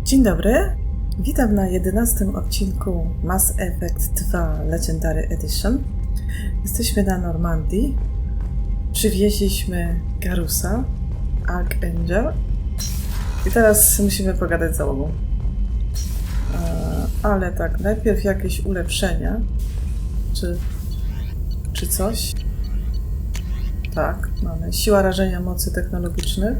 Dzień dobry, witam na 11 odcinku Mass Effect 2 Legendary Edition. Jesteśmy na Normandii. Przywieźliśmy Garrusa, Archangel i teraz musimy pogadać z załogą. Ale tak, najpierw jakieś ulepszenia, czy coś. Tak, mamy siła rażenia mocy technologicznych.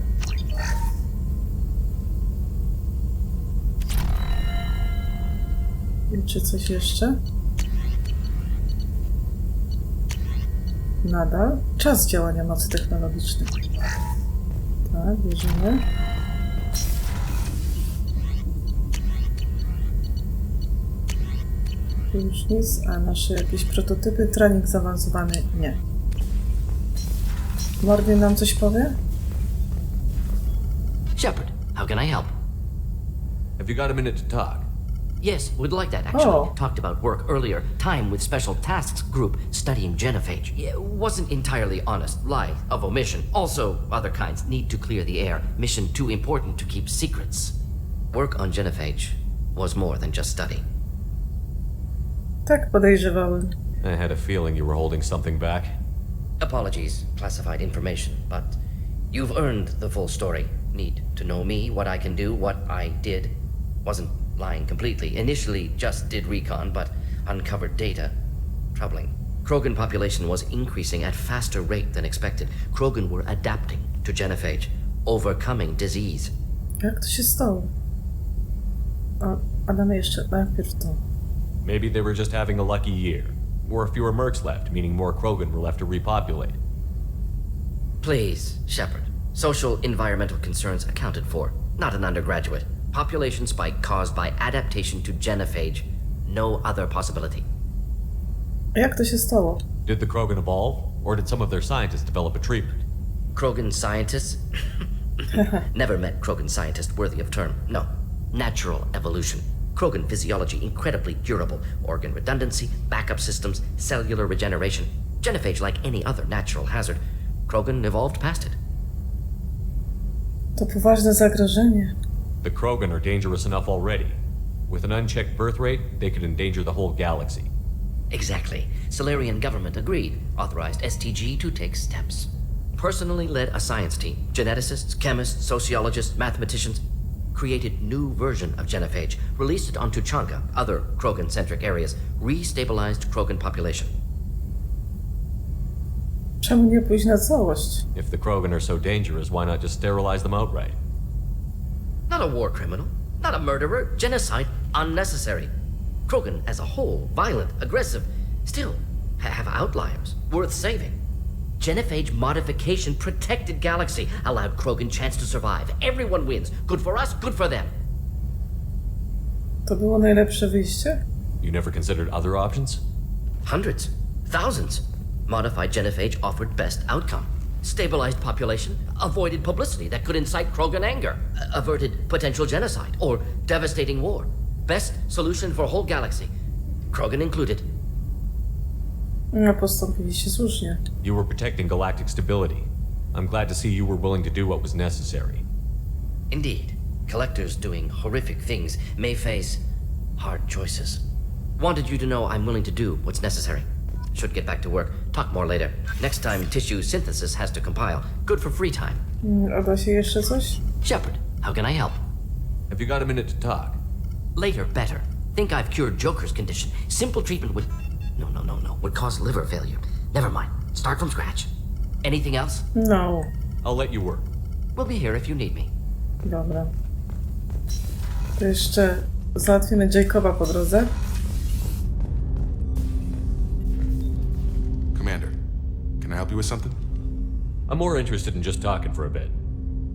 I czy coś jeszcze? Nadal. Czas działania mocy technologicznych. Tak, bierzemy. Tu już nic, a nasze jakieś prototypy, trening zaawansowany, nie. Morgan nam coś powie? Shepard, how can I help? Have you got a minute to talk? Yes, we'd like that, actually. Oh. Talked about work earlier. Time with Special Tasks Group studying genophage. Yeah, wasn't entirely honest. Lie of omission. Also, other kinds need to clear the air. Mission too important to keep secrets. Work on genophage was more than just study. Tak, podejrzewałem. I had a feeling you were holding something back. Apologies, classified information, but you've earned the full story. Need to know me, what I can do, what I did. Wasn't lying completely. Initially just did recon, but uncovered data. Troubling. Krogan population was increasing at faster rate than expected. Krogan were adapting to genophage, overcoming disease. Jak to się stało? A damy jeszcze najpierw to. Maybe they were just having a lucky year. Or fewer mercs left, meaning more Krogan were left to repopulate. Please, Shepard. Social environmental concerns accounted for. Not an undergraduate. Population spike caused by adaptation to genophage. No other possibility. A jak to się stało? Did the Krogan evolve? Or did some of their scientists develop a treatment? Krogan scientists? Never met Krogan scientist worthy of term. No. Natural evolution. Krogan physiology incredibly durable. Organ redundancy, backup systems, cellular regeneration. Genophage like any other natural hazard. Krogan evolved past it. To poważne zagrożenie. The Krogan are dangerous enough already. With an unchecked birth rate, they could endanger the whole galaxy. Exactly. Solarian government agreed. Authorized STG to take steps. Personally led a science team. Geneticists, chemists, sociologists, mathematicians. Created new version of genophage. Released it onto Changa, other Krogan-centric areas. Restabilized Krogan population. Czemu nie pójść na całość? If the Krogan are so dangerous, why not just sterilize them outright? Not a war criminal. Not a murderer. Genocide. Unnecessary. Krogan as a whole. Violent. Aggressive. Still have outliers. Worth saving. Genophage modification protected galaxy. Allowed Krogan chance to survive. Everyone wins. Good for us, good for them. To było najlepsze wyjście? You never considered other options? Hundreds. Thousands. Modified genophage offered best outcome. Stabilized population, avoided publicity that could incite Krogan anger, averted potential genocide or devastating war. Best solution for whole galaxy. Krogan included. No, postąpiliście słusznie. You were protecting galactic stability. I'm glad to see you were willing to do what was necessary. Indeed. Collectors doing horrific things may face hard choices. Wanted you to know I'm willing to do what's necessary. Should get back to work. Talk more later. Next time tissue synthesis has to compile. Good for free time. A da się jeszcze coś? Shepard, how can I help? Have you got a minute to talk? Later, better. Think I've cured Joker's condition. Simple treatment would... No. Would cause liver failure. Never mind. Start from scratch. Anything else? No. I'll let you work. We'll be here if you need me. Dobra. To jeszcze załatwimy Jacoba po drodze. Commander, can I help you with something? I'm more interested in just talking for a bit.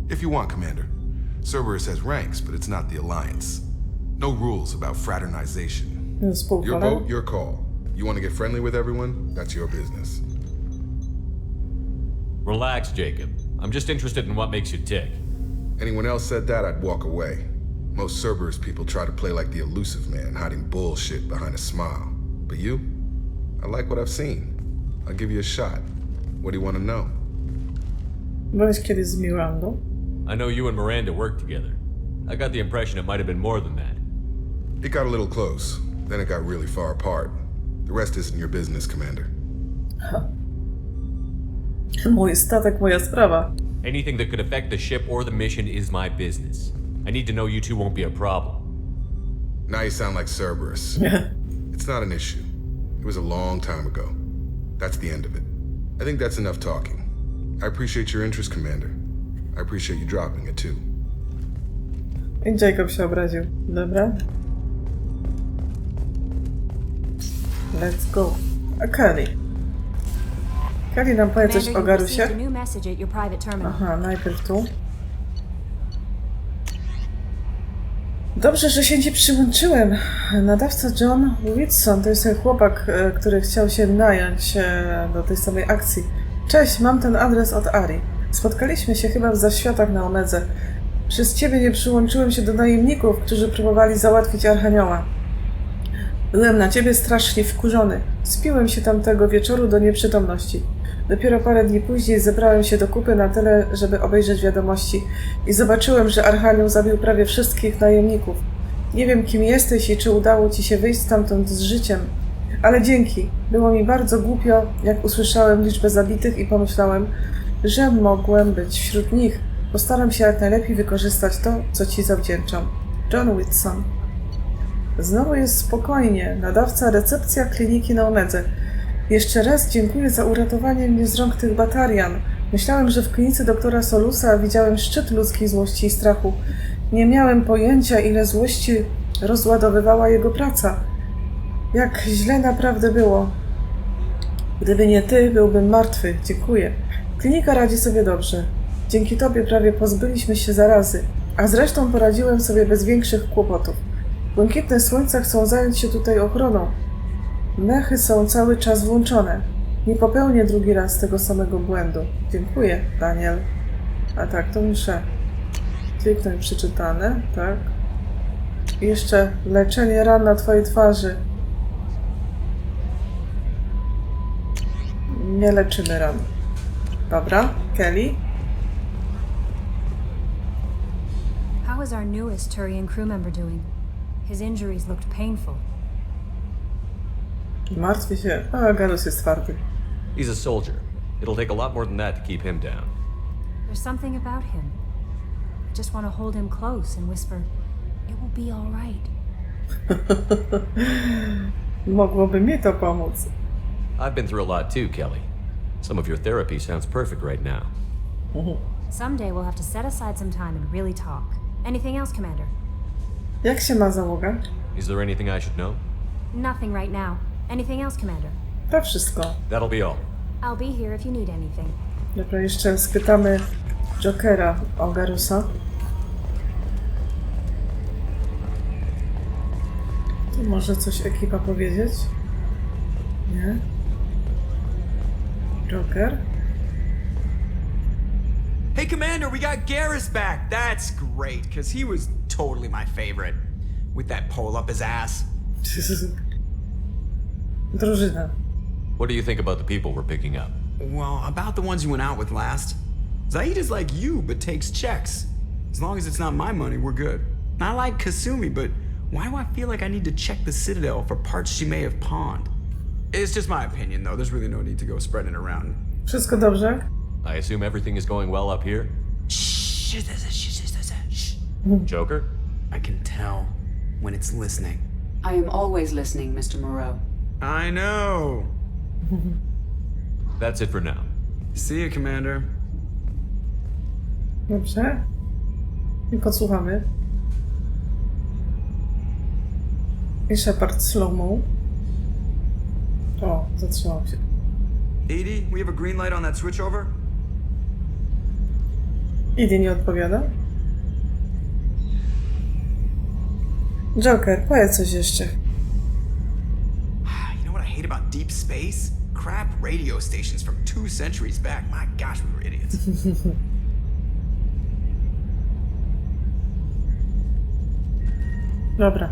If you want, Commander. Cerberus has ranks, but it's not the Alliance. No rules about fraternization. Your vote, your call. You want to get friendly with everyone? That's your business. Relax, Jacob. I'm just interested in what makes you tick. Anyone else said that, I'd walk away. Most Cerberus people try to play like the elusive man, hiding bullshit behind a smile. But you? I like what I've seen. I'll give you a shot. What do you want to know? Byłeś kiedyś z Mirandą? I know you and Miranda work together. I got the impression it might have been more than that. It got a little close. Then it got really far apart. The rest isn't your business, Commander. Mój statek, moja sprawa. Anything that could affect the ship or the mission is my business. I need to know you two won't be a problem. Now you sound like Cerberus. It's not an issue. It was a long time ago. That's the end of it. I think that's enough talking. I appreciate your interest, Commander. I appreciate you dropping it, too. I Jacob się obraził. Dobra. Let's go. A Kelly. Kelly nam powie coś o Garrusie. Aha, najpierw tu. Dobrze, że się nie przyłączyłem. Nadawca John Whitson to jest ten chłopak, który chciał się nająć do tej samej akcji. Cześć, mam ten adres od Ari. Spotkaliśmy się chyba w zaświatach na Omedze. Przez ciebie nie przyłączyłem się do najemników, którzy próbowali załatwić Archanioła. Byłem na ciebie strasznie wkurzony. Spiłem się tamtego wieczoru do nieprzytomności. Dopiero parę dni później zebrałem się do kupy na tyle, żeby obejrzeć wiadomości i zobaczyłem, że Archanioł zabił prawie wszystkich najemników. Nie wiem, kim jesteś i czy udało ci się wyjść stamtąd z życiem, ale dzięki. Było mi bardzo głupio, jak usłyszałem liczbę zabitych i pomyślałem, że mogłem być wśród nich. Postaram się jak najlepiej wykorzystać to, co ci zawdzięczam. John Whitson. Znowu jest spokojnie. Nadawca, recepcja kliniki na Omedze. Jeszcze raz dziękuję za uratowanie mnie z rąk tych batarian. Myślałem, że w klinice doktora Solusa widziałem szczyt ludzkiej złości i strachu. Nie miałem pojęcia, ile złości rozładowywała jego praca. Jak źle naprawdę było. Gdyby nie ty, byłbym martwy. Dziękuję. Klinika radzi sobie dobrze. Dzięki tobie prawie pozbyliśmy się zarazy. A zresztą poradziłem sobie bez większych kłopotów. Błękitne słońca chcą zająć się tutaj ochroną. Mechy są cały czas włączone. Nie popełnię drugi raz tego samego błędu. Dziękuję, Daniel. A tak, to muszę kliknąć przeczytane, tak. I jeszcze leczenie ran na twojej twarzy. Nie leczymy ran. Dobra, Kelly. How is our newest Turian crew member doing? His injuries looked painful. Martwię się. A, Garrus jest twardy. He's a soldier. It'll take a lot more than that to keep him down. There's something about him. I just want to hold him close and whisper, it will be all right. Mogłoby mi to pomóc. I've been through a lot too, Kelly. Some of your therapy sounds perfect right now. Someday we'll have to set aside some time and really talk. Anything else, Commander? Jak się ma załoga? Is there anything I should know? Nothing right now. Anything else, Commander? To wszystko. That'll be all. I'll be here if you need anything. Dobra, jeszcze spytamy Jokera o Garrusa. Tu może coś ekipa powiedzieć? Nie? Joker? Hey, Commander, we got Garrus back. That's great, because he was totally my favorite. With that pole up his ass. Drużyna. What do you think about the people we're picking up? Well, about the ones you went out with last. Zaid is like you, but takes checks. As long as it's not my money, we're good. I like Kasumi, but why do I feel like I need to check the Citadel for parts she may have pawned? It's just my opinion, though. There's really no need to go spreading it around. Wszystko dobrze? I assume everything is going well up here? Shh. Joker? I can tell when it's listening. I am always listening, Mr. Moreau. I know. That's it for now. See you, Commander. Dobrze. I podsłuchamy. I Shepard slow-mo. O, zatrzymał się. Edie, we have a green light on that switchover? Edie nie odpowiada. Joker, powiedz coś jeszcze. You know what I hate about deep space? Crap radio stations from 2 centuries back. My gosh, we were idiots. Dobra.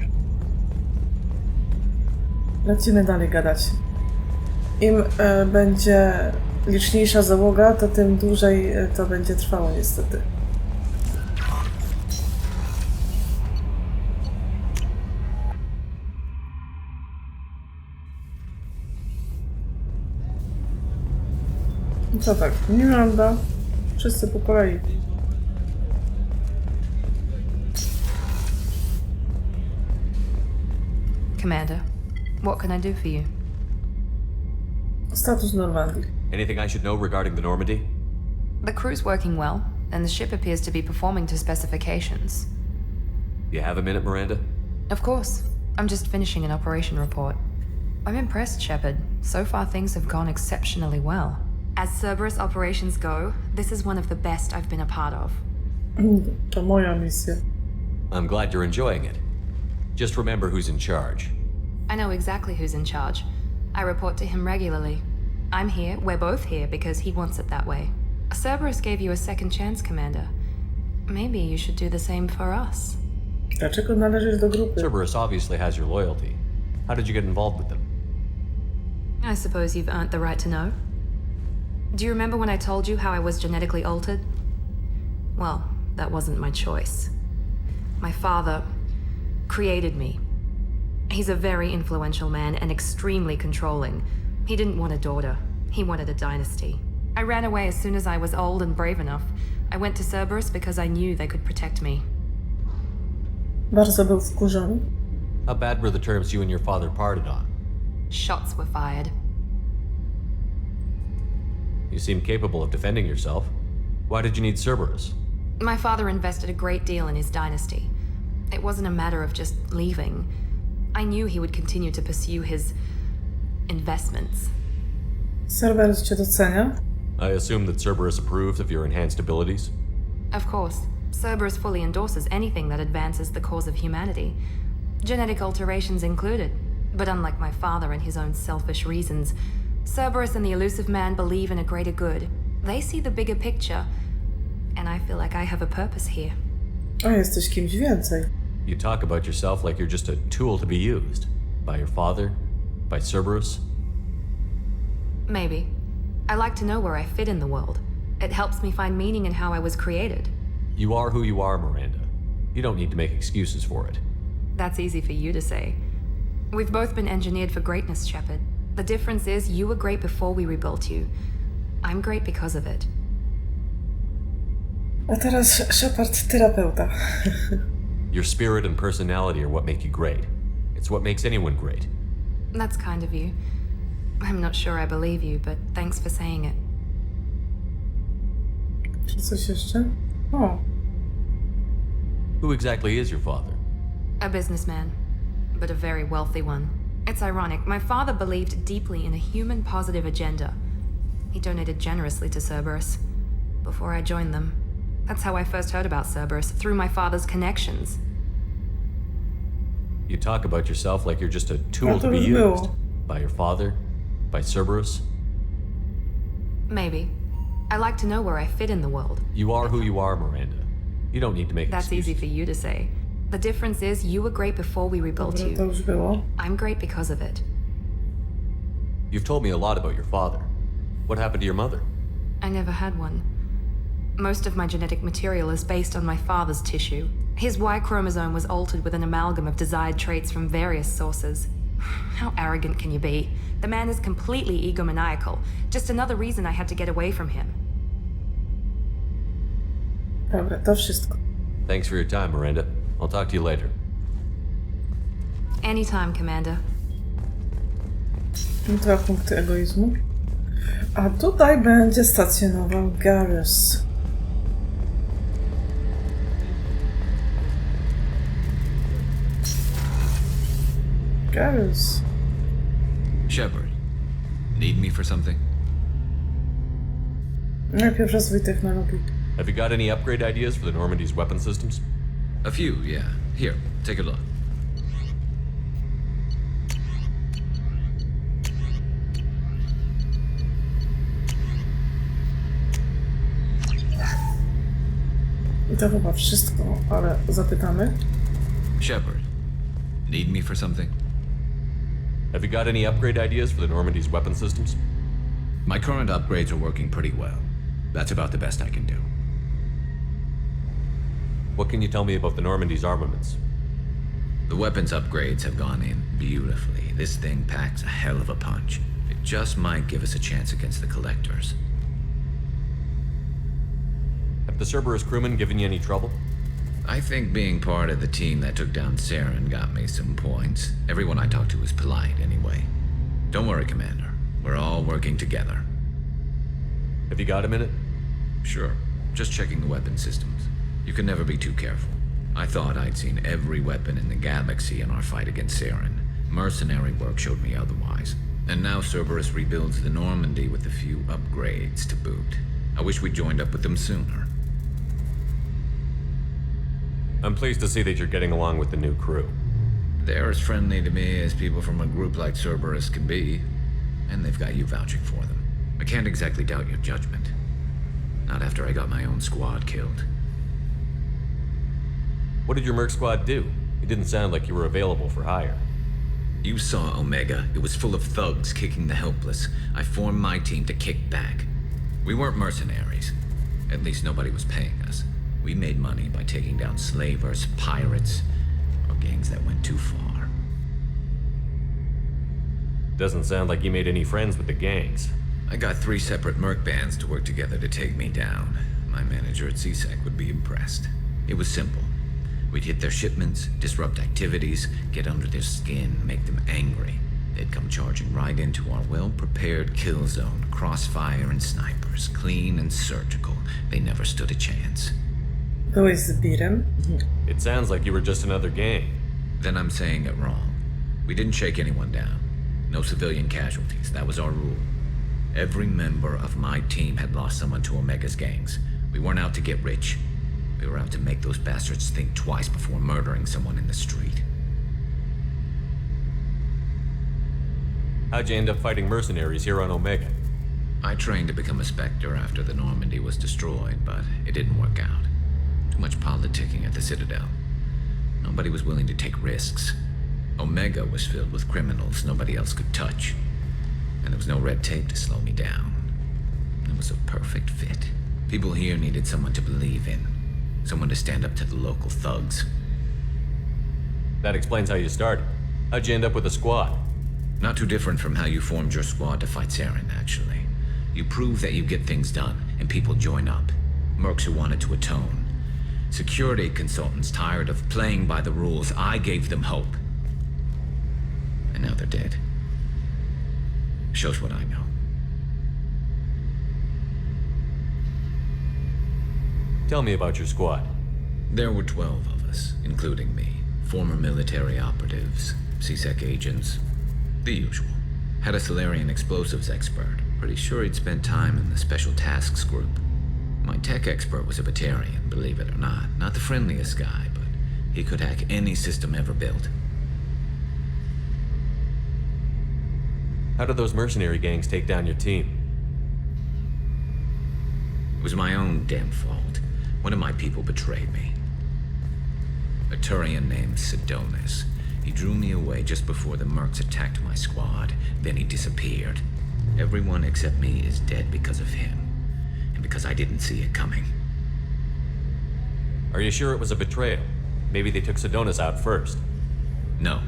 Lecimy dalej gadać. Im będzie liczniejsza załoga, to tym dłużej to będzie trwało niestety. No co tak, Miranda, wszyscy po kolei. Commander, what can I do for you? Status Normandii. Anything I should know regarding the Normandy? The crew's working well, and the ship appears to be performing to specifications. You have a minute, Miranda? Of course. I'm just finishing an operation report. I'm impressed, Shepard. So far things have gone exceptionally well. As Cerberus operations go, this is one of the best I've been a part of. To moja misja. I'm glad you're enjoying it. Just remember who's in charge. I know exactly who's in charge. I report to him regularly. I'm here, we're both here, because he wants it that way. Cerberus gave you a second chance, Commander. Maybe you should do the same for us. Dlaczego należysz do grupy? Cerberus obviously has your loyalty. How did you get involved with them? I suppose you've earned the right to know. Do you remember when I told you how I was genetically altered? Well, that wasn't my choice. My father created me. He's a very influential man and extremely controlling. He didn't want a daughter. He wanted a dynasty. I ran away as soon as I was old and brave enough. I went to Cerberus because I knew they could protect me. Bardzo był wkurzony. How bad were the terms you and your father parted on? Shots were fired. You seem capable of defending yourself. Why did you need Cerberus? My father invested a great deal in his dynasty. It wasn't a matter of just leaving. I knew he would continue to pursue his investments. Cerberus cię docenia? I assume that Cerberus approved of your enhanced abilities? Of course, Cerberus fully endorses anything that advances the cause of humanity, genetic alterations included. But unlike my father and his own selfish reasons, Cerberus and the elusive man believe in a greater good. They see the bigger picture, and I feel like I have a purpose here. A jesteś kimś więcej. You talk about yourself like you're just a tool to be used. By your father? By Cerberus? Maybe. I like to know where I fit in the world. It helps me find meaning in how I was created. You are who you are, Miranda. You don't need to make excuses for it. That's easy for you to say. We've both been engineered for greatness, Shepard. The difference is you were great before we rebuilt you. I'm great because of it. A teraz Shepard, terapeuta. Your spirit and personality are what make you great. It's what makes anyone great. That's kind of you. I'm not sure I believe you, but thanks for saying it. Czy coś jeszcze? O, Who exactly is your father? A businessman, but a very wealthy one. It's ironic. My father believed deeply in a human-positive agenda. He donated generously to Cerberus before I joined them. That's how I first heard about Cerberus, through my father's connections. You talk about yourself like you're just a tool No to to be już used. było. By your father? By Cerberus? Maybe. I like to know where I fit in the world. You are who you are, Miranda. You don't need to make That's excuses. easy for you to say. The difference is you were great before we rebuilt dobra, to you. już było. I'm great because of it. You've told me a lot about your father. What happened to your mother? I never had one. Most of my genetic material is based on my father's tissue. His Y chromosome was altered with an amalgam of desired traits from various sources. How arrogant can you be? The man is completely egomaniacal. Just another reason I had to get away from him. Dobra, to wszystko. Thanks for your time, Miranda. I'll talk to you later. Anytime, Commander. Dwa punkty egoizmu. A tutaj będzie stacjonował Garrus. Garrus. Shepard, need me for something? Najpierw rozwój technologii. Have you got any upgrade ideas for the Normandy's weapon systems? A few, yeah. Here, take a look. I to chyba wszystko, ale zapytamy. Shepard, need me for something? Have you got any upgrade ideas for the Normandy's weapon systems? My current upgrades are working pretty well. That's about the best I can do. What can you tell me about the Normandy's armaments? The weapons upgrades have gone in beautifully. This thing packs a hell of a punch. It just might give us a chance against the Collectors. Have the Cerberus crewmen given you any trouble? I think being part of the team that took down Saren got me some points. Everyone I talked to was polite anyway. Don't worry, Commander. We're all working together. Have you got a minute? Sure. Just checking the weapon systems. You can never be too careful. I thought I'd seen every weapon in the galaxy in our fight against Saren. Mercenary work showed me otherwise. And now Cerberus rebuilds the Normandie with a few upgrades to boot. I wish we'd joined up with them sooner. I'm pleased to see that you're getting along with the new crew. They're as friendly to me as people from a group like Cerberus can be. And they've got you vouching for them. I can't exactly doubt your judgment. Not after I got my own squad killed. What did your merc squad do? It didn't sound like you were available for hire. You saw Omega. It was full of thugs kicking the helpless. I formed my team to kick back. We weren't mercenaries. At least nobody was paying us. We made money by taking down slavers, pirates, or gangs that went too far. Doesn't sound like you made any friends with the gangs. I got 3 separate merc bands to work together to take me down. My manager at CSEC would be impressed. It was simple. We'd hit their shipments, disrupt activities, get under their skin, make them angry. They'd come charging right into our well-prepared kill zone, crossfire and snipers, clean and surgical. They never stood a chance. Who is the Bioware? It sounds like you were just another gang. Then I'm saying it wrong. We didn't shake anyone down. No civilian casualties. That was our rule. Every member of my team had lost someone to Omega's gangs. We weren't out to get rich. We were out to make those bastards think twice before murdering someone in the street. How'd you end up fighting mercenaries here on Omega? I trained to become a Spectre after the Normandie was destroyed, but it didn't work out. Too much politicking at the Citadel. Nobody was willing to take risks. Omega was filled with criminals nobody else could touch. And there was no red tape to slow me down. It was a perfect fit. People here needed someone to believe in. Someone to stand up to the local thugs. That explains how you started. How'd you end up with a squad? Not too different from how you formed your squad to fight Saren, actually. You prove that you get things done, and people join up. Mercs who wanted to atone. Security consultants tired of playing by the rules. I gave them hope. And now they're dead. Shows what I know. Tell me about your squad. There were 12 of us, including me. Former military operatives, CSEC agents, the usual. Had a Solarian explosives expert. Pretty sure he'd spent time in the Special Tasks Group. My tech expert was a Batarian, believe it or not. Not the friendliest guy, but he could hack any system ever built. How did those mercenary gangs take down your team? It was my own damn fault. One of my people betrayed me. A Turian named Sidonis. He drew me away just before the mercs attacked my squad. Then he disappeared. Everyone except me is dead because of him. And because I didn't see it coming. Are you sure it was a betrayal? Maybe they took Sidonis out first. No.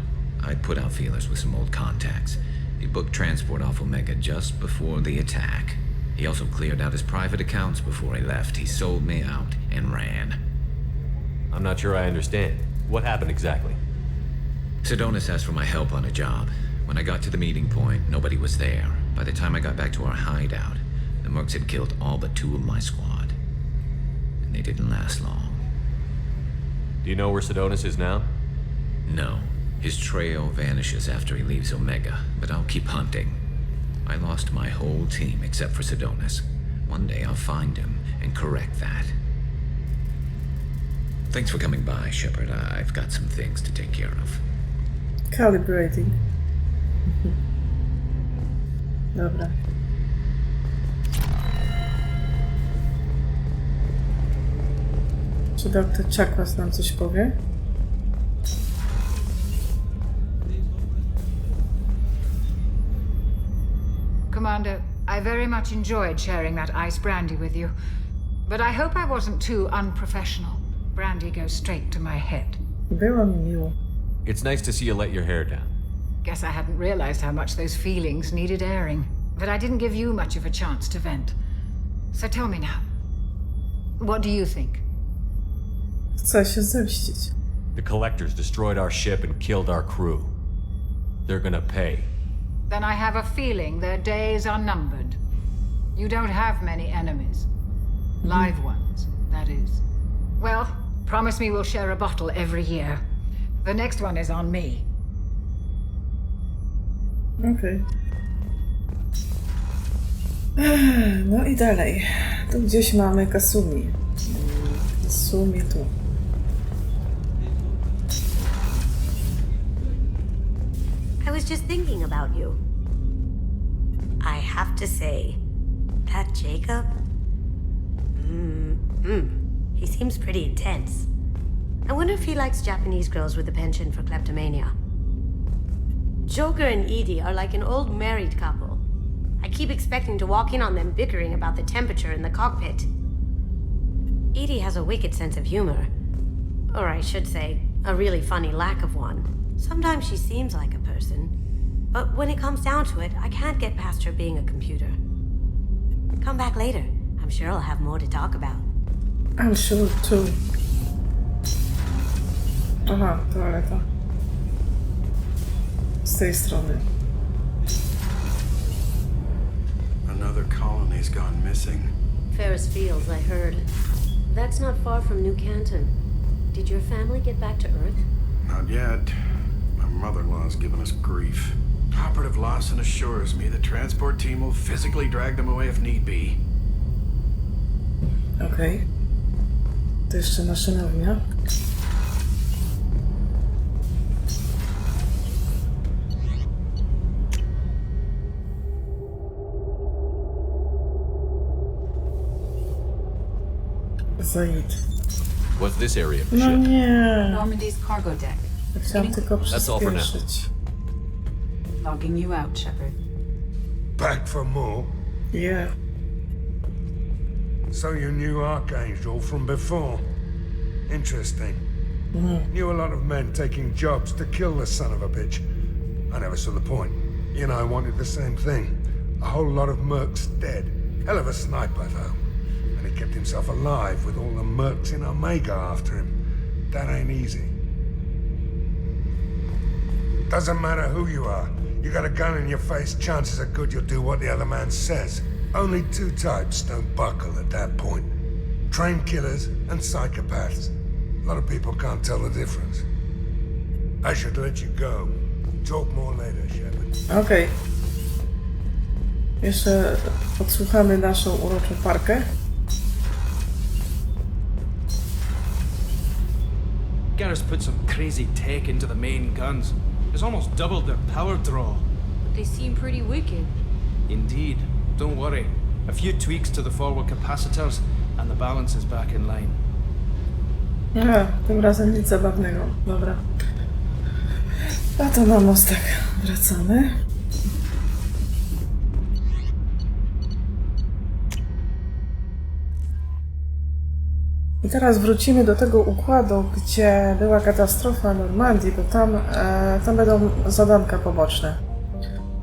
I'd put out feelers with some old contacts. He booked transport off Omega just before the attack. He also cleared out his private accounts before he left. He sold me out and ran. I'm not sure I understand. What happened exactly? Sidonis asked for my help on a job. When I got to the meeting point, nobody was there. By the time I got back to our hideout, the mercs had killed all but 2 of my squad. And they didn't last long. Do you know where Sidonis is now? No. His trail vanishes after he leaves Omega, but I'll keep hunting. I lost my whole team except for Sidonis. One day I'll find him and correct that. Thanks for coming by, Shepard. I've got some things to take care of. Calibrating. Dobra. Czy doktor Czakwas nam coś powie? Commander, I very much enjoyed sharing that ice brandy with you. But I hope I wasn't too unprofessional. Brandy goes straight to my head. Było mi miło. It's nice to see you let your hair down. Guess I hadn't realized how much those feelings needed airing. But I didn't give you much of a chance to vent. So tell me now, What do you think? Chce się zemścić. The collectors destroyed our ship and killed our crew. They're gonna pay. Then I have a feeling their days are numbered. You don't have many enemies. Live ones, that is. Well, promise me we'll share a bottle every year. The next one is on me. Okej. No i dalej. Tu gdzieś mamy Kasumi. Kasumi tu. I was just thinking about you. I have to say, that Jacob? He seems pretty intense. I wonder if he likes Japanese girls with a penchant for kleptomania. Joker and Edie are like an old married couple. I keep expecting to walk in on them bickering about the temperature in the cockpit. Edie has a wicked sense of humor. Or I should say, a really funny lack of one. Sometimes she seems like a person. But when it comes down to it, I can't get past her being a computer. Come back later. I'm sure I'll have more to talk about. I'm sure too. Aha, toaleta. Z tej strony. Another colony's gone missing. Ferris Fields, I heard. That's not far from New Canton. Did your family get back to Earth? Not yet. My mother-in-law's given us grief. Operative Lawson assures me the transport team will physically drag them away if need be. Okej. To jeszcze maszynownia. Zaid. What's this area of the No ship? nie. Normandie's cargo deck. Chciałam tylko That's all for now. przyspieszyć. Logging you out, Shepard. Back for more? Yeah. So you knew Archangel from before? Interesting. Knew a lot of men taking jobs to kill the son of a bitch. I never saw the point. You know, I wanted the same thing. A whole lot of mercs dead. Hell of a sniper, though. And he kept himself alive with all the mercs in Omega after him. That ain't easy. Doesn't matter who you are. You got a gun in your face, chances are good you'll do what the other man says. Only two types don't buckle at that point. Trained killers and psychopaths. A lot of people can't tell the difference. I should let you go. Talk more later, Shepard. Okej. Jeszcze odsłuchamy naszą uroczą parkę. Garrus put some crazy tech into the main guns. It's almost doubled their power draw. But they seem pretty wicked. Indeed. Don't worry. A few tweaks to the forward capacitors and the balance is back in line. Aha, tym razem nic zabawnego. Dobra. A to na mostek wracamy. I teraz wrócimy do tego układu, gdzie była katastrofa Normandii, bo tam będą zadanka poboczne,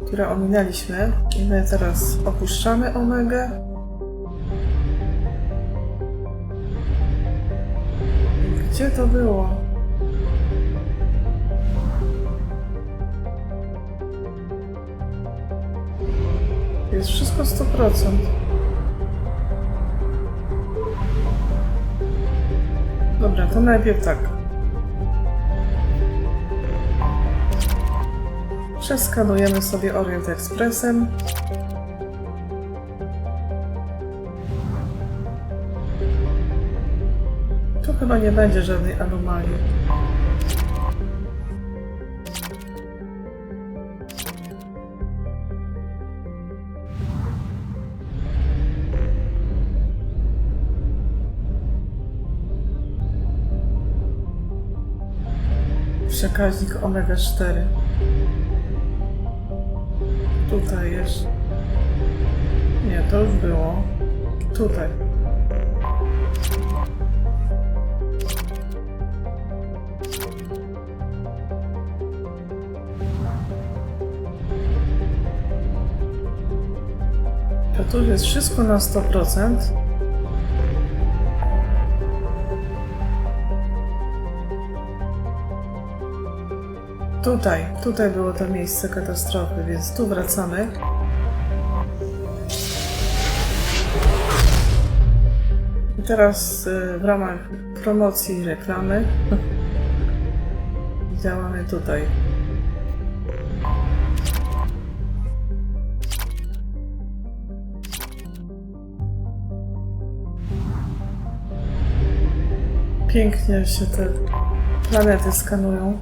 które ominęliśmy. I my teraz opuszczamy Omegę. Gdzie to było? Jest wszystko 100%. Dobra, to najpierw tak. Przeskanujemy sobie Orient Expressem. Tu chyba nie będzie żadnej anomalii. Przekaźnik omega-4. Tutaj jest. Nie, to już było. Tutaj. To tu jest wszystko na 100%. Tutaj było to miejsce katastrofy, więc tu wracamy. I teraz w ramach promocji i reklamy działamy tutaj. Pięknie się te planety skanują.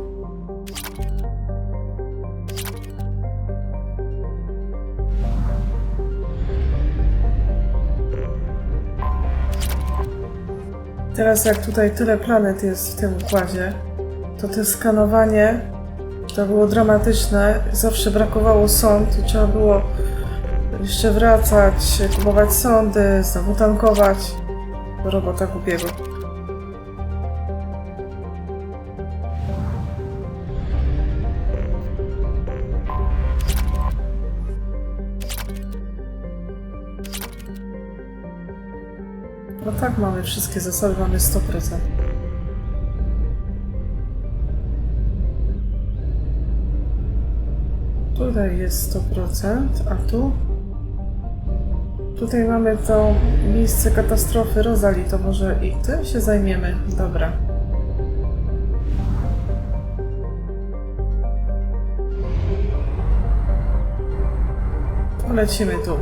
Teraz jak tutaj tyle planet jest w tym układzie, to te skanowanie to było dramatyczne. Zawsze brakowało sond i trzeba było jeszcze wracać, kupować sondy, znowu tankować. Robota głupiego. No tak, mamy wszystkie zasoby, mamy 100%. Tutaj jest 100%, a tu? Tutaj mamy to miejsce katastrofy Rozali, to może i tym się zajmiemy. Dobra. Lecimy tu.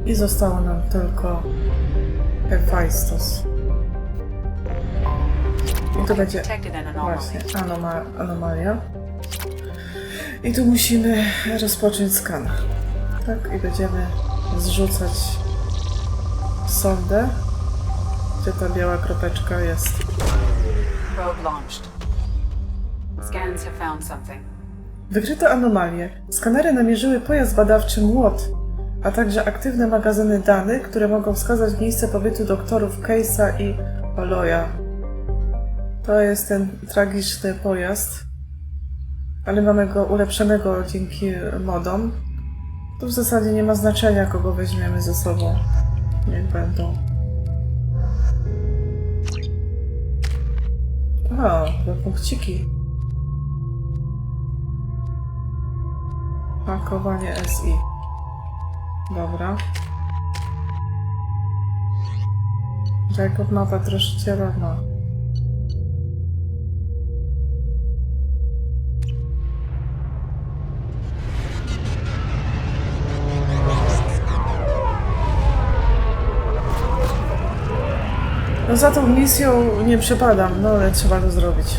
I zostało nam tylko Hefajstos. I to będzie właśnie anomalia. I tu musimy rozpocząć skan. Tak, i będziemy zrzucać sondę. Gdzie ta biała kropeczka jest? Probe launched. Scans have found something. Wykryto anomalię. Skanery namierzyły pojazd badawczy MŁOT, a także aktywne magazyny danych, które mogą wskazać miejsce pobytu doktorów Case'a i Oloya. To jest ten tragiczny pojazd, ale mamy go ulepszonego dzięki modom. To w zasadzie nie ma znaczenia, kogo weźmiemy ze sobą. Niech będą. O, dwa punkciki. Pakowanie SI. Dobra. Jacob mapa troszczyciela ma. No za tą misją nie przepadam, no ale trzeba to zrobić.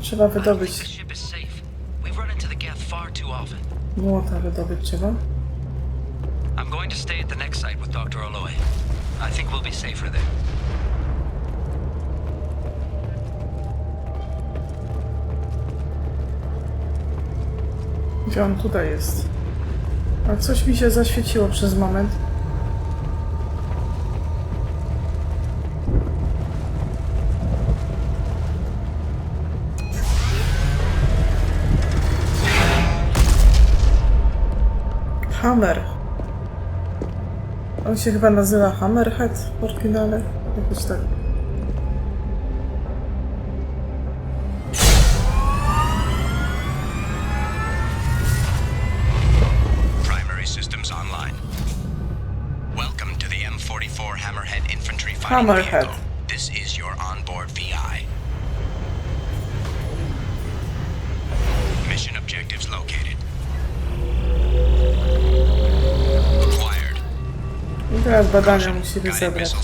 Trzeba wydobyć. Młota wydobyć trzeba. I'm going to stay at the next site with Dr. Oloy. I think we'll be safer there. Gdzie on tutaj jest? A coś mi się zaświeciło przez moment. Hammer. On się chyba nazywa Hammerhead w oryginale. Jakoś tak. Primary systems online. Welcome to the M44 Hammerhead Infantry Fighting Hammerhead. Vehicle. This is your onboard VI. Mission objectives located. Teraz badania musimy zebrać.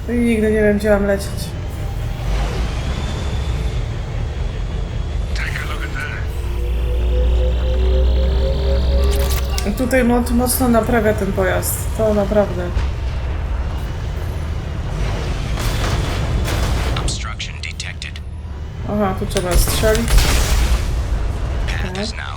I nigdy nie wiem, gdzie mam lecieć. I tutaj mod mocno naprawia ten pojazd. To naprawdę. Aha, tu trzeba strzelić. Tak.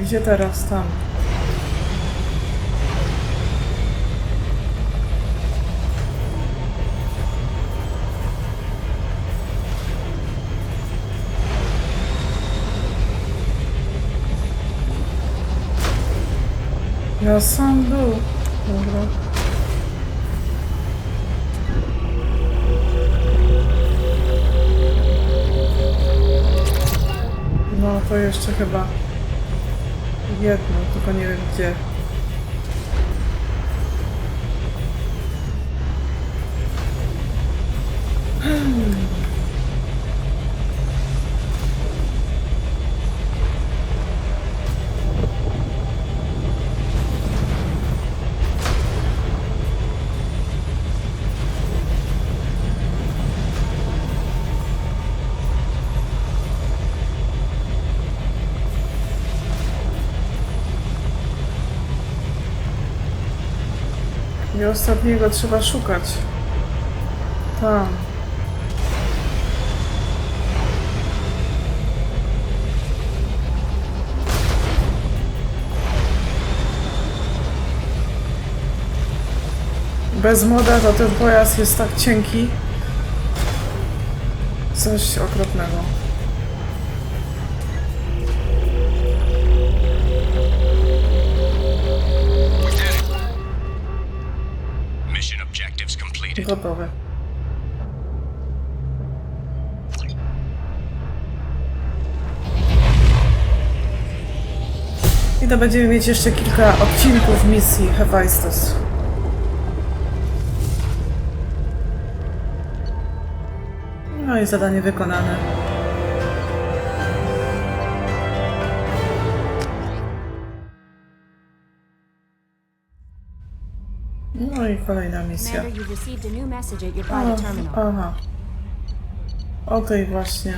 Gdzie teraz? Tam. Ja sam był. Dobra. No to jeszcze chyba jedno, tylko nie wiem gdzie. I ostatniego trzeba szukać. Tam. Bez moda to ten pojazd jest tak cienki. Coś okropnego. Gotowe. I to będziemy mieć jeszcze kilka odcinków misji Hefajstos. No i zadanie wykonane. No i kolejna misja. Aha. O tej właśnie.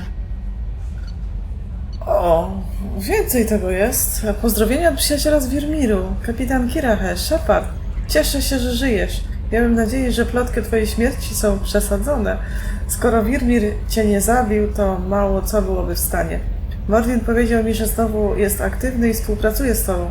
O, więcej tego jest. Pozdrowienia od przyjaciela z Wirmiru. Kapitan Kirahe, Shepard. Cieszę się, że żyjesz. Miałem nadzieję, że plotki o twojej śmierci są przesadzone. Skoro Wirmir cię nie zabił, to mało co byłoby w stanie. Morwin powiedział mi, że znowu jest aktywny i współpracuje z tobą.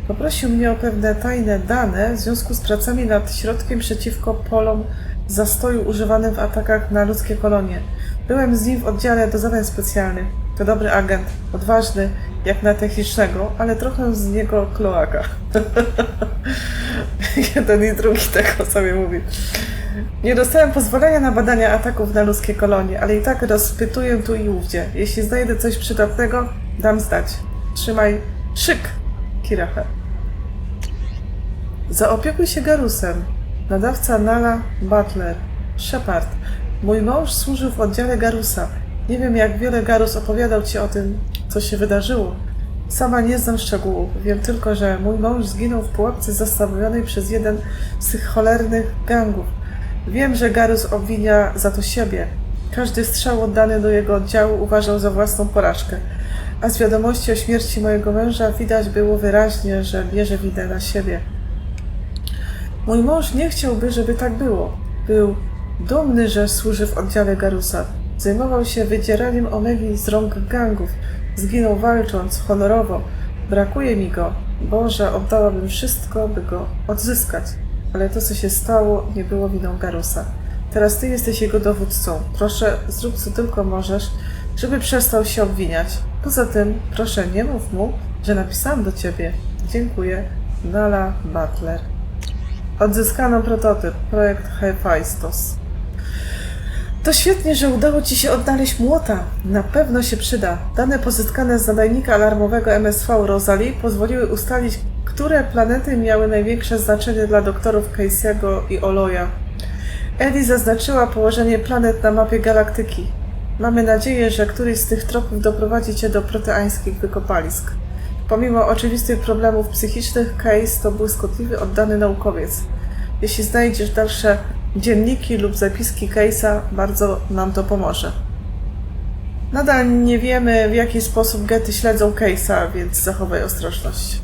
Poprosił mnie o pewne tajne dane w związku z pracami nad środkiem przeciwko polom zastoju używanym w atakach na ludzkie kolonie. Byłem z nim w oddziale do zadań specjalnych. To dobry agent, odważny, jak na technicznego, ale trochę z niego kloaka. Jeden i drugi tego sobie mówi. Nie dostałem pozwolenia na badania ataków na ludzkie kolonie, ale i tak rozpytuję tu i ówdzie. Jeśli znajdę coś przydatnego, dam znać. Trzymaj szyk, Kirahe. Zaopiekuj się Garrusem. Nadawca Nala Butler. Shepard. Mój mąż służył w oddziale Garrusa. Nie wiem, jak wiele Garrus opowiadał ci o tym, co się wydarzyło. Sama nie znam szczegółów. Wiem tylko, że mój mąż zginął w pułapce zastawionej przez jeden z tych cholernych gangów. Wiem, że Garrus obwinia za to siebie. Każdy strzał oddany do jego oddziału uważał za własną porażkę. A z wiadomości o śmierci mojego męża widać było wyraźnie, że bierze winę na siebie. Mój mąż nie chciałby, żeby tak było. Był dumny, że służy w oddziale Garrusa. Zajmował się wydzieraniem Omegi z rąk gangów. Zginął walcząc, honorowo. Brakuje mi go. Boże, oddałabym wszystko, by go odzyskać. Ale to, co się stało, nie było winą Garrusa. Teraz ty jesteś jego dowódcą. Proszę, zrób co tylko możesz, żeby przestał się obwiniać. Poza tym, proszę, nie mów mu, że napisałam do ciebie. Dziękuję. Nala Butler. Odzyskano prototyp. Projekt Hefajstos. To świetnie, że udało ci się odnaleźć młota. Na pewno się przyda. Dane pozyskane z nadajnika alarmowego MSV Rosalie pozwoliły ustalić, które planety miały największe znaczenie dla doktorów Casey'ego i Oloya. Eddie zaznaczyła położenie planet na mapie galaktyki. Mamy nadzieję, że któryś z tych tropów doprowadzi cię do proteańskich wykopalisk. Pomimo oczywistych problemów psychicznych, Case to błyskotliwy, oddany naukowiec. Jeśli znajdziesz dalsze dzienniki lub zapiski Case'a, bardzo nam to pomoże. Nadal nie wiemy, w jaki sposób gety śledzą Case'a, więc zachowaj ostrożność.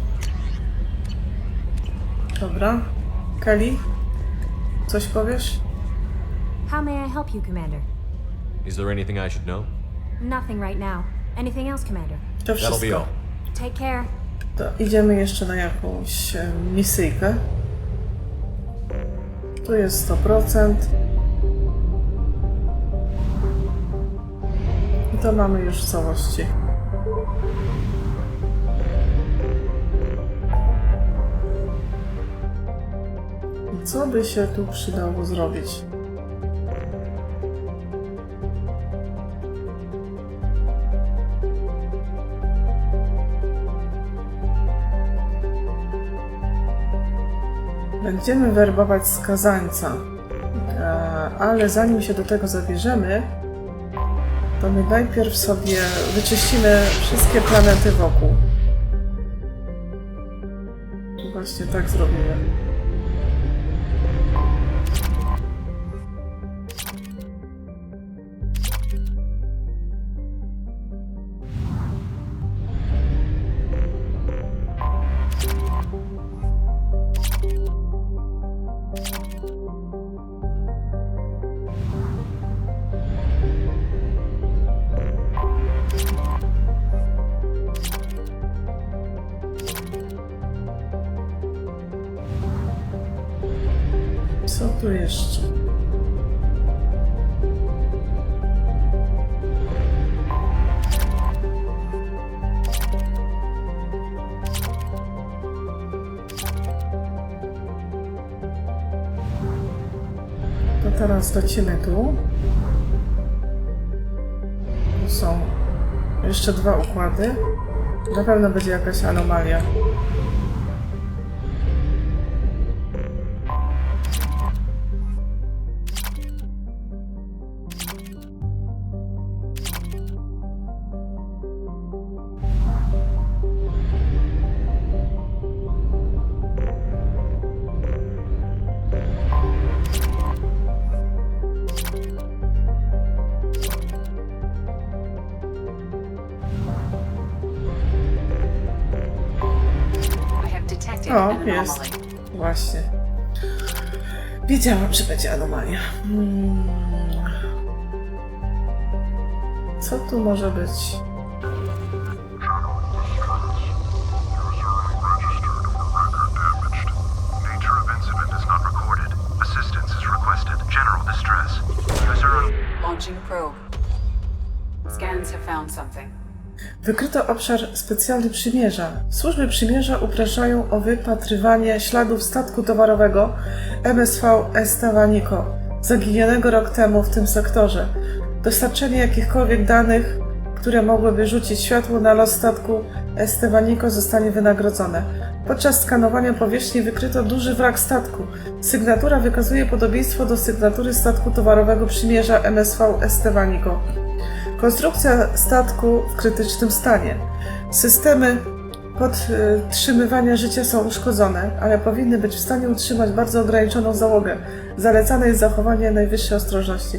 Dobra. Kelly? Coś powiesz? How may I help you, Commander? Is there anything I should know? Nothing right now. Anything else, Commander? To That'll be wszystko. all. Take care. To idziemy jeszcze na jakąś misyjkę. Tu jest 100%. I to mamy już w całości. Co by się tu przydało zrobić? Będziemy werbować skazańca, ale zanim się do tego zabierzemy, to my najpierw sobie wyczyścimy wszystkie planety wokół. Właśnie tak zrobimy. Co tu jeszcze? To teraz lecimy tu. Tu są jeszcze 2 układy. Na pewno będzie jakaś anomalia. O, jest. Właśnie. Wiedziałam, że będzie anomalia. Co tu może być? Launching probe. Scans have found something. Wykryto obszar specjalny przymierza. Służby przymierza upraszczają o wypatrywanie śladów statku towarowego MSV Estavanico, zaginionego rok temu w tym sektorze. Dostarczenie jakichkolwiek danych, które mogłyby rzucić światło na los statku Estavanico, zostanie wynagrodzone. Podczas skanowania powierzchni wykryto duży wrak statku. Sygnatura wykazuje podobieństwo do sygnatury statku towarowego przymierza MSV Estavanico. Konstrukcja statku w krytycznym stanie. Systemy podtrzymywania życia są uszkodzone, ale powinny być w stanie utrzymać bardzo ograniczoną załogę. Zalecane jest zachowanie najwyższej ostrożności.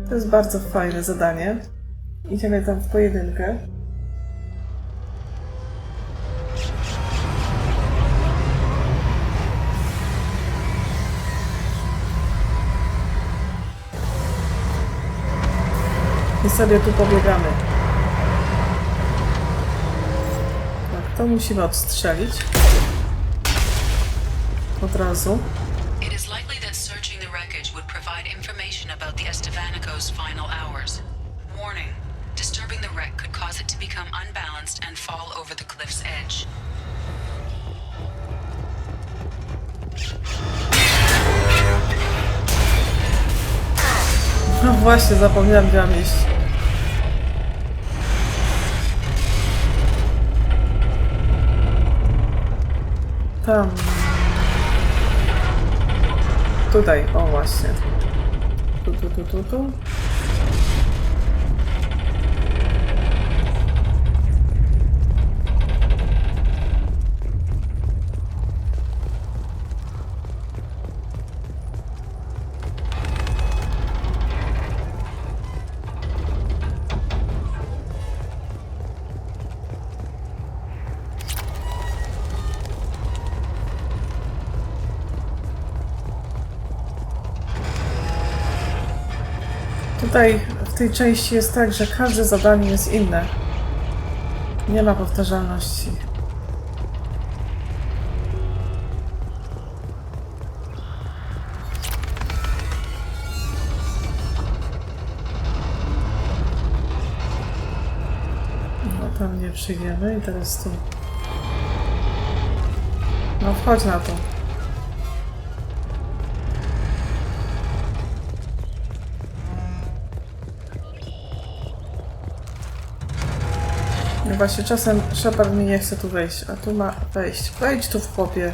To jest bardzo fajne zadanie. Idziemy tam w pojedynkę. I sobie tu pobiegamy. Tak, to musimy odstrzelić. Od razu. It is likely that searching the wreckage would provide information about the Estavanico's final hours. Warning: disturbing the wreck could cause it to become unbalanced and fall over the cliff's edge. No właśnie, zapomniałam, gdzie mam iść. Tam. Tutaj, o właśnie. Tu. Tutaj w tej części jest tak, że każde zadanie jest inne. Nie ma powtarzalności. No tam nie przyjdziemy i teraz tu. No wchodź na to. No właśnie, czasem Shepard mi nie chce tu wejść, a tu ma wejść. Wejdź tu w chłopie.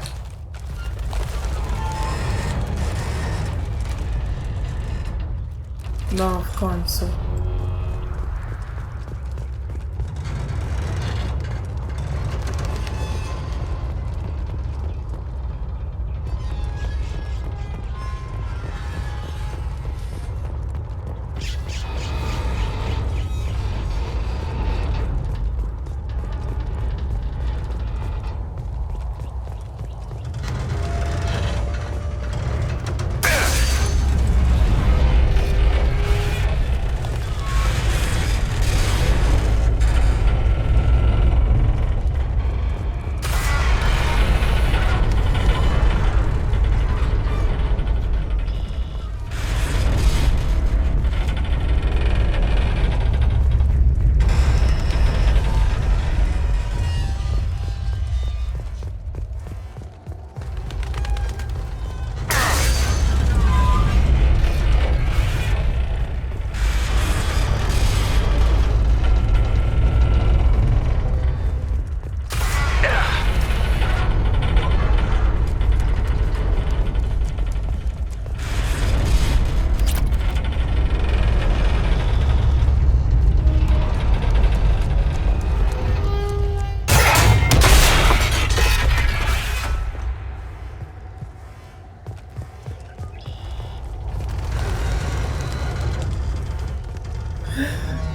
No, w końcu.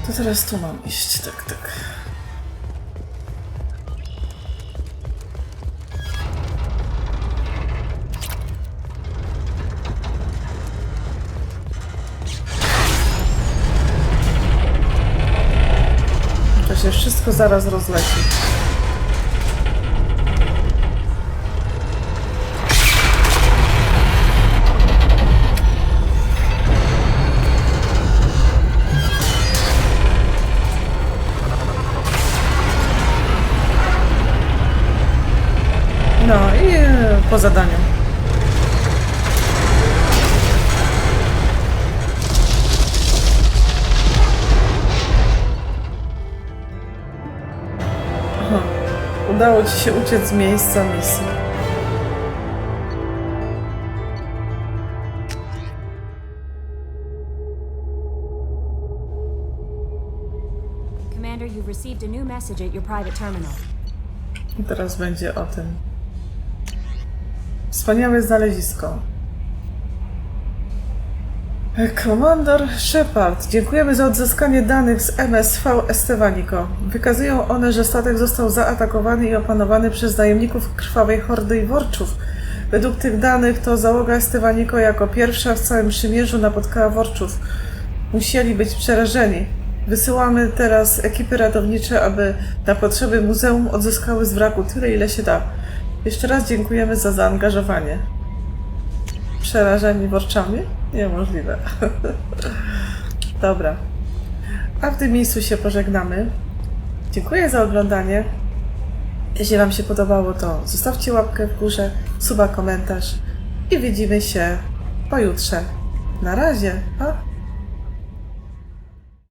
To teraz tu mam iść, tak. To się wszystko zaraz rozleci. No i po zadaniu. Aha. Udało ci się uciec z miejsca misji. Commander, you've received a new message at your private terminal. I teraz będzie o tym. Wspaniałe znalezisko. Komandor Shepard, dziękujemy za odzyskanie danych z MSV Estavanico. Wykazują one, że statek został zaatakowany i opanowany przez najemników krwawej hordy i worczów. Według tych danych to załoga Estavanico jako pierwsza w całym przymierzu napotkała worczów. Musieli być przerażeni. Wysyłamy teraz ekipy ratownicze, aby na potrzeby muzeum odzyskały z wraku tyle, ile się da. Jeszcze raz dziękujemy za zaangażowanie. Przerażeni worczami? Niemożliwe. Dobra. A w tym miejscu się pożegnamy. Dziękuję za oglądanie. Jeśli Wam się podobało, to zostawcie łapkę w górze, suba, komentarz i widzimy się pojutrze. Na razie. Pa!